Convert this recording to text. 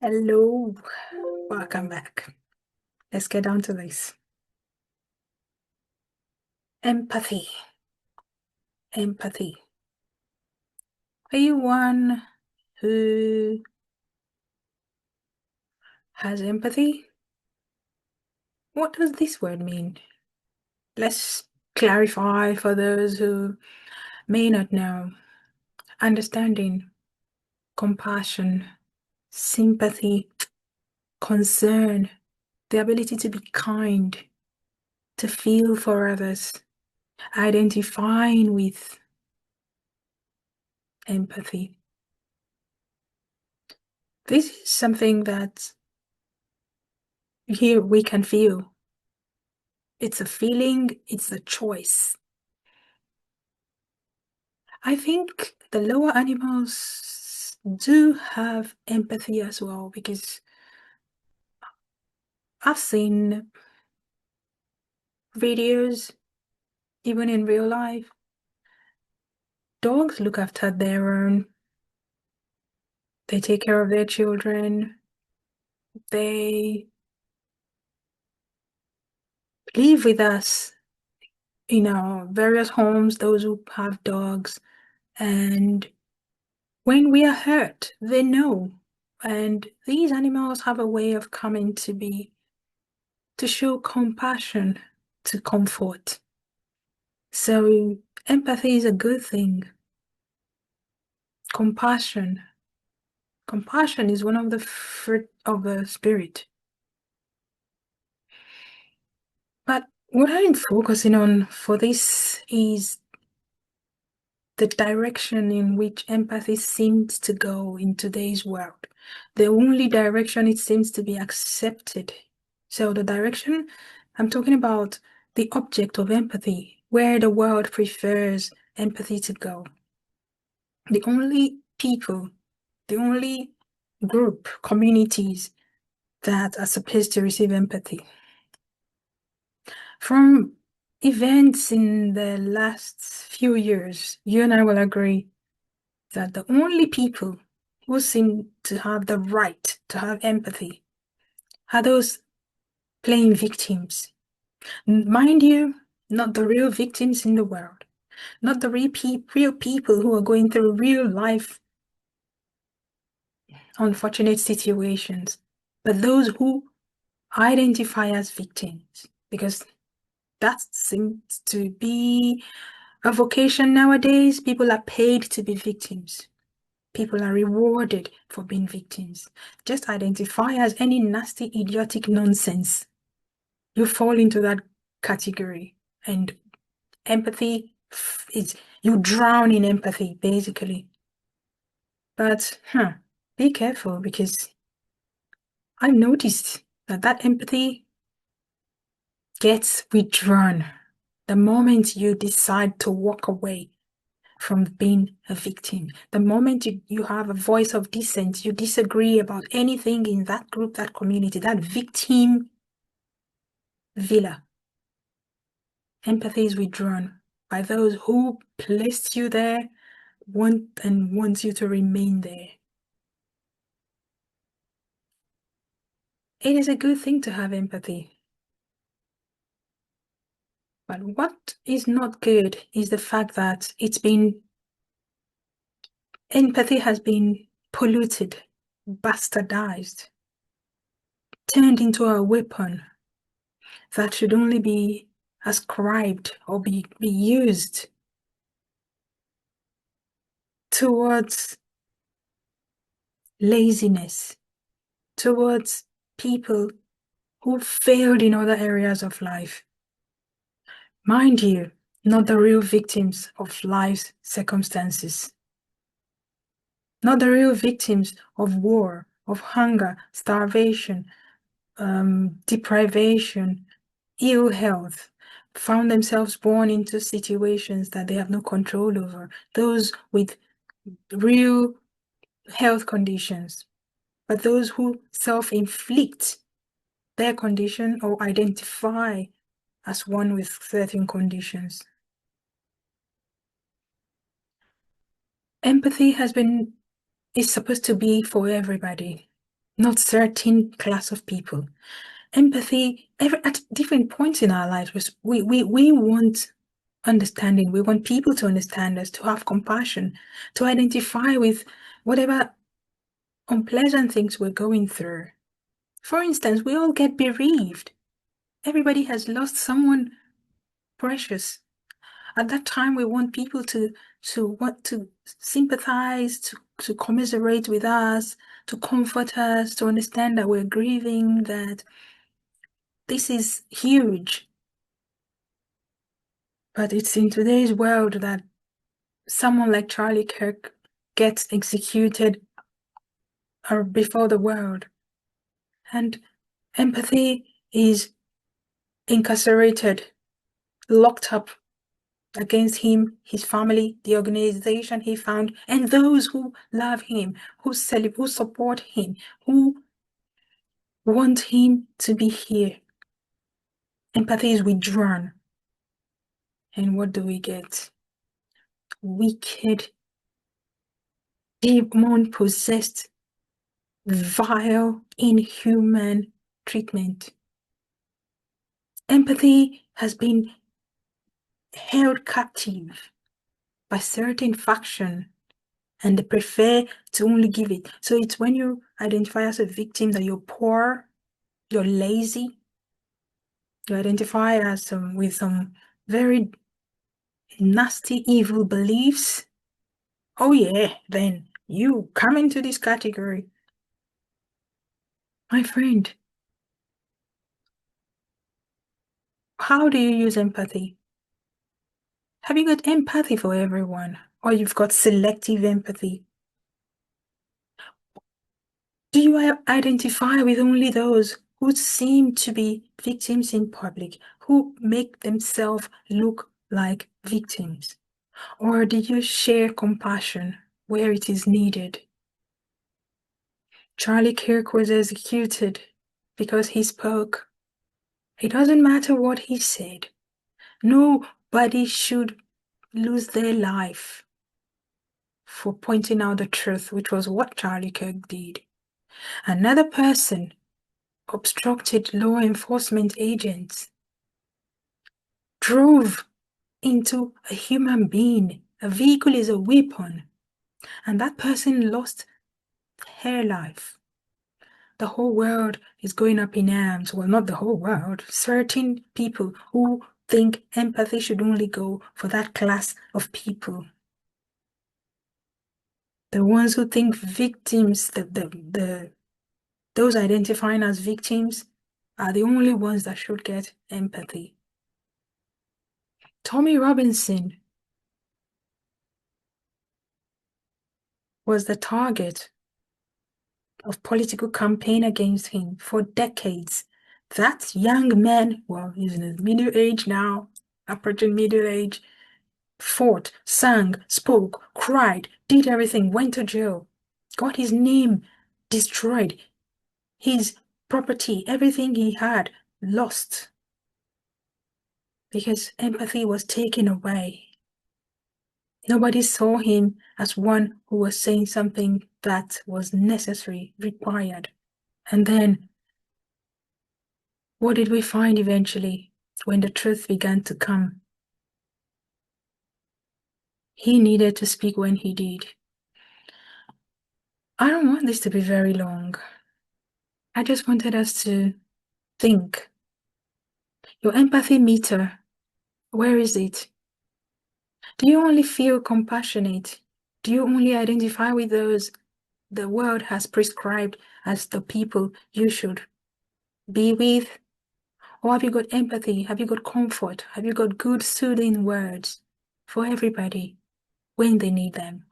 Hello, welcome back. Let's get down to this. Empathy. Empathy. Are you one who has empathy? What does this word mean? Let's clarify for those who may not know. Understanding, compassion, sympathy, concern, the ability to be kind, to feel for others, identifying with empathy. This is something that here we can feel. It's a feeling, it's a choice. I think the lower animals do have empathy as well, because I've seen videos, even in real life, dogs look after their own. They take care of their children. They live with us in our various homes, those who have dogs. And when we are hurt, they know. And these animals have a way of coming to be, to show compassion, to comfort. So empathy is a good thing. Compassion. Compassion is one of the fruit of the spirit. But what I'm focusing on for this is the direction in which empathy seems to go in today's world. The only direction it seems to be accepted. So the direction I'm talking about, the object of empathy, where the world prefers empathy to go. The only people, the only group, communities that are supposed to receive empathy. From events in the last few years, you and I will agree that the only people who seem to have the right to have empathy are those playing victims. Mind you, not the real victims in the world, not the real people who are going through real life unfortunate situations, but those who identify as victims, because that seems to be a vocation nowadays. People are paid to be victims. People are rewarded for being victims. Just identify as any nasty, idiotic nonsense. You fall into that category. And empathy is, you drown in empathy, basically. But be careful, because I've noticed that empathy gets withdrawn the moment you decide to walk away from being a victim. The moment you have a voice of dissent, you disagree about anything in that group, that community, that victim villa, empathy is withdrawn by those who placed you there, wants you to remain there. It is a good thing to have empathy. But what is not good is the fact that empathy has been polluted, bastardized, turned into a weapon that should only be ascribed or be used towards laziness, towards people who failed in other areas of life. Mind you, not the real victims of life's circumstances, not the real victims of war, of hunger, starvation, deprivation, ill health, found themselves born into situations that they have no control over, those with real health conditions, but those who self-inflict their condition or identify as one with certain conditions. Empathy is supposed to be for everybody. not certain class of people. Empathy, at different points in our lives, we want understanding. We want people to understand us, to have compassion, to identify with whatever unpleasant things we're going through. For instance, we all get bereaved. Everybody has lost someone precious. At that time, we want people to want to sympathize, to commiserate with us, to comfort us, to understand that we're grieving, that this is huge. But it's in today's world that someone like Charlie Kirk gets executed before the world. And empathy is incarcerated, locked up against him, his family, the organization he found, and those who love him, who support him, who want him to be here. Empathy is withdrawn. And what do we get? Wicked, demon-possessed, vile, inhuman treatment. Empathy has been held captive by certain faction, and they prefer to only give it. So it's when you identify as a victim that you're poor, you're lazy, you identify as with some very nasty, evil beliefs. Oh yeah, then you come into this category. My friend, how do you use empathy? Have you got empathy for everyone? Or you've got selective empathy? Do you identify with only those who seem to be victims in public, who make themselves look like victims? Or do you share compassion where it is needed? Charlie Kirk was executed because he spoke. It doesn't matter what he said. Nobody should lose their life for pointing out the truth, which was what Charlie Kirk did. Another person obstructed law enforcement agents, drove into a human being. A vehicle is a weapon, and that person lost her life. The whole world is going up in arms. Well, not the whole world. Certain people who think empathy should only go for that class of people. The ones who think victims, those identifying as victims, are the only ones that should get empathy. Tommy Robinson was the target of political campaign against him for decades. That young man, well, he's in his middle age now, approaching middle age, fought, sang, spoke, cried, did everything, went to jail, got his name destroyed, his property, everything he had, lost. Because empathy was taken away. Nobody saw him as one who was saying something that was necessary, required. And then, what did we find eventually when the truth began to come? He needed to speak when he did. I don't want this to be very long. I just wanted us to think. Your empathy meter, where is it? Do you only feel compassionate? Do you only identify with those the world has prescribed as the people you should be with? Or have you got empathy? Have you got comfort? Have you got good soothing words for everybody when they need them?